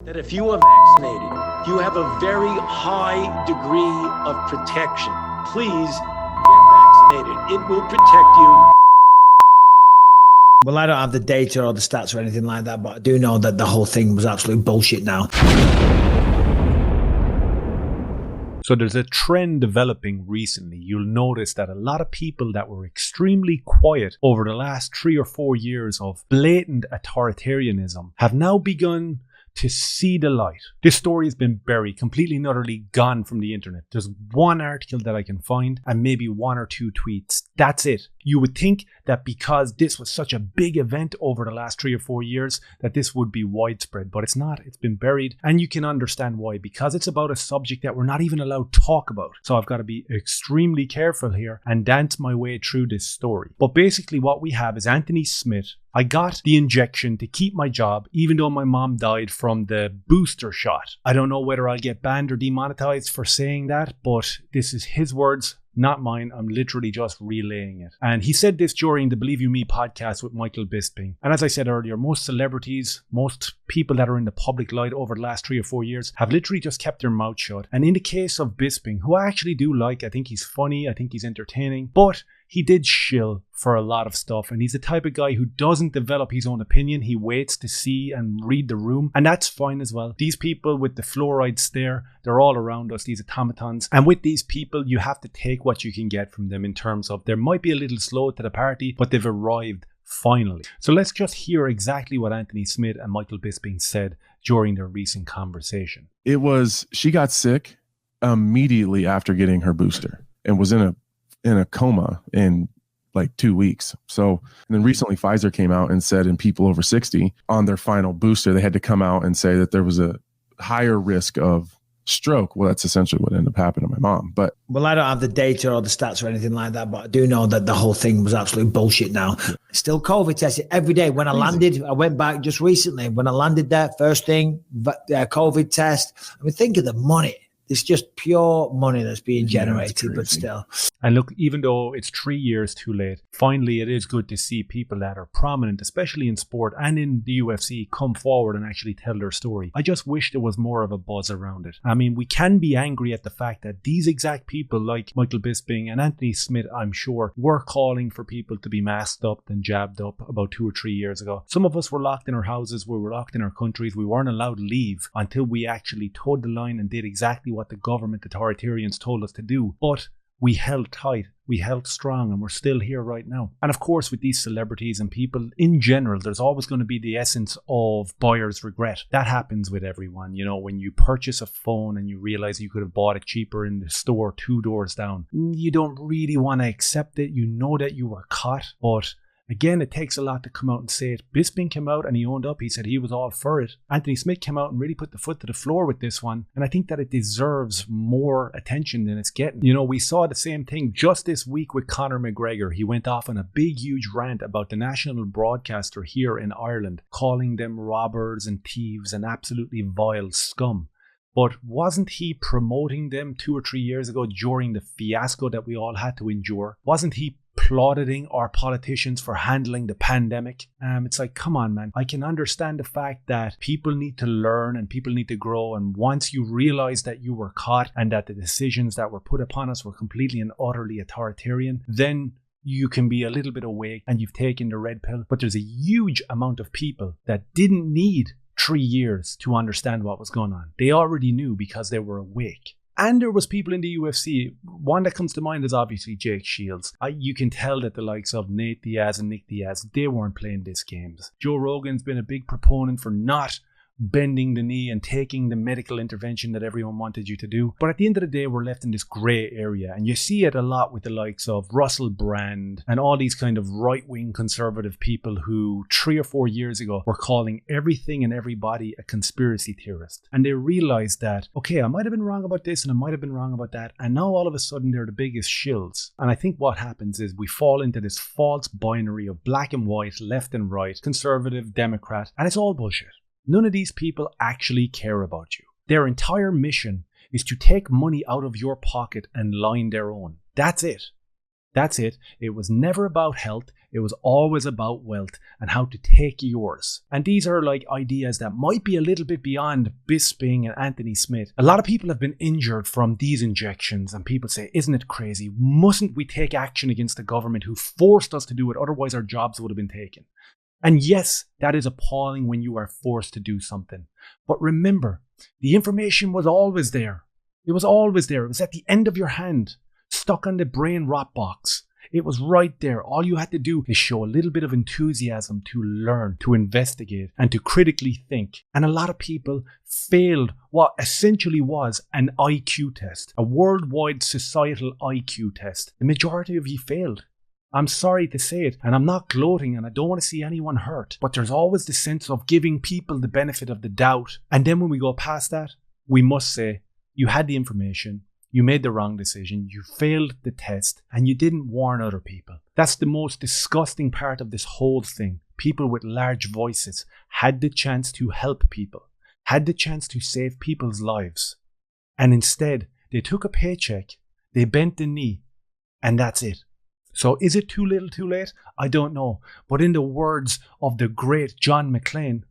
That if you are vaccinated, you have a very high degree of protection. Please get vaccinated. It will protect you. Well, I don't have the data or the stats or anything like that, but I do know that the whole thing was absolute bullshit now. So there's a trend developing recently. You'll notice that a lot of people that were extremely quiet over the last 3 or 4 years of blatant authoritarianism have now begun to see the light. This story has been buried, completely and utterly gone from the internet. There's one article that I can find and maybe 1 or 2 tweets. That's it. You would think that because this was such a big event over the last 3 or 4 years, that this would be widespread, but it's not. It's been buried, and you can understand why, because it's about a subject that we're not even allowed to talk about. So I've got to be extremely careful here and dance my way through this story. But basically what we have is Anthony Smith. I got the injection to keep my job, even though my mom died from the booster shot. I don't know whether I'll get banned or demonetized for saying that, but this is his words, not mine. I'm literally just relaying it. And he said this during the Believe You Me podcast with Michael Bisping. And as I said earlier, most celebrities, most people that are in the public light over the last 3 or 4 years have literally just kept their mouth shut. And in the case of Bisping, who I actually do like, I think he's funny, I think he's entertaining, but he did shill for a lot of stuff, and he's the type of guy who doesn't develop his own opinion. He waits to see and read the room, and that's fine as well. These people with the fluoride stare, they're all around us, these automatons, and with these people you have to take what you can get from them in terms of they might be a little slow to the party, but they've arrived finally. So let's just hear exactly what Anthony Smith and Michael Bisping said during their recent conversation. She got sick immediately after getting her booster and was in a coma in like 2 weeks. So, and then recently Pfizer came out and said in people over 60 on their final booster, they had to come out and say that there was a higher risk of stroke. Well, that's essentially what ended up happening to my mom. But well, I don't have the data or the stats or anything like that, but I do know that the whole thing was absolute bullshit now. Yeah. Still COVID tested every day. When I landed, I went back just recently. When I landed there, first thing, COVID test. I mean, think of the money. It's just pure money that's being generated, but still. And look, even though it's 3 years too late, finally it is good to see people that are prominent, especially in sport and in the UFC, come forward and actually tell their story. I just wish there was more of a buzz around it. I mean, we can be angry at the fact that these exact people like Michael Bisping and Anthony Smith, I'm sure, were calling for people to be masked up and jabbed up about 2 or 3 years ago. Some of us were locked in our houses, we were locked in our countries, we weren't allowed to leave until we actually toed the line and did exactly what the government authoritarians told us to do. But we held tight, we held strong, and we're still here right now. And of course, with these celebrities and people in general, there's always going to be the essence of buyer's regret. That happens with everyone. You know, when you purchase a phone and you realize you could have bought it cheaper in the store 2 doors down, you don't really want to accept it. You know that you were caught, but again, it takes a lot to come out and say it. Bisping came out and he owned up. He said he was all for it. Anthony Smith came out and really put the foot to the floor with this one. And I think that it deserves more attention than it's getting. You know, we saw the same thing just this week with Conor McGregor. He went off on a big, huge rant about the national broadcaster here in Ireland, calling them robbers and thieves and absolutely vile scum. But wasn't he promoting them 2 or 3 years ago during the fiasco that we all had to endure? Wasn't he applauding our politicians for handling the pandemic? It's like, come on, man. I can understand the fact that people need to learn and people need to grow. And once you realize that you were caught and that the decisions that were put upon us were completely and utterly authoritarian, then you can be a little bit awake and you've taken the red pill. But there's a huge amount of people that didn't need 3 years to understand what was going on. They already knew because they were awake. And there was people in the UFC. One that comes to mind is obviously Jake Shields. You can tell that the likes of Nate Diaz and Nick Diaz, they weren't playing these games. Joe Rogan's been a big proponent for not bending the knee and taking the medical intervention that everyone wanted you to do. But at the end of the day, we're left in this grey area. And you see it a lot with the likes of Russell Brand and all these kind of right-wing conservative people who 3 or 4 years ago were calling everything and everybody a conspiracy theorist. And they realized that, okay, I might have been wrong about this and I might have been wrong about that. And now all of a sudden they're the biggest shills. And I think what happens is we fall into this false binary of black and white, left and right, conservative, Democrat, and it's all bullshit. None of these people actually care about you. Their entire mission is to take money out of your pocket and line their own. That's it. That's it. It was never about health. It was always about wealth and how to take yours. And these are like ideas that might be a little bit beyond Bisping and Anthony Smith. A lot of people have been injured from these injections, and people say, isn't it crazy? Mustn't we take action against the government who forced us to do it? Otherwise our jobs would have been taken. And yes, that is appalling when you are forced to do something. But remember, the information was always there. It was always there. It was at the end of your hand, stuck on the brain rot box. It was right there. All you had to do is show a little bit of enthusiasm to learn, to investigate, and to critically think. And a lot of people failed what essentially was an IQ test, a worldwide societal IQ test. The majority of you failed. I'm sorry to say it, and I'm not gloating, and I don't want to see anyone hurt, but there's always the sense of giving people the benefit of the doubt. And then when we go past that, we must say, you had the information, you made the wrong decision, you failed the test, and you didn't warn other people. That's the most disgusting part of this whole thing. People with large voices had the chance to help people, had the chance to save people's lives. And instead, they took a paycheck, they bent the knee, and that's it. So is it too little too late? I don't know. But in the words of the great John McClane,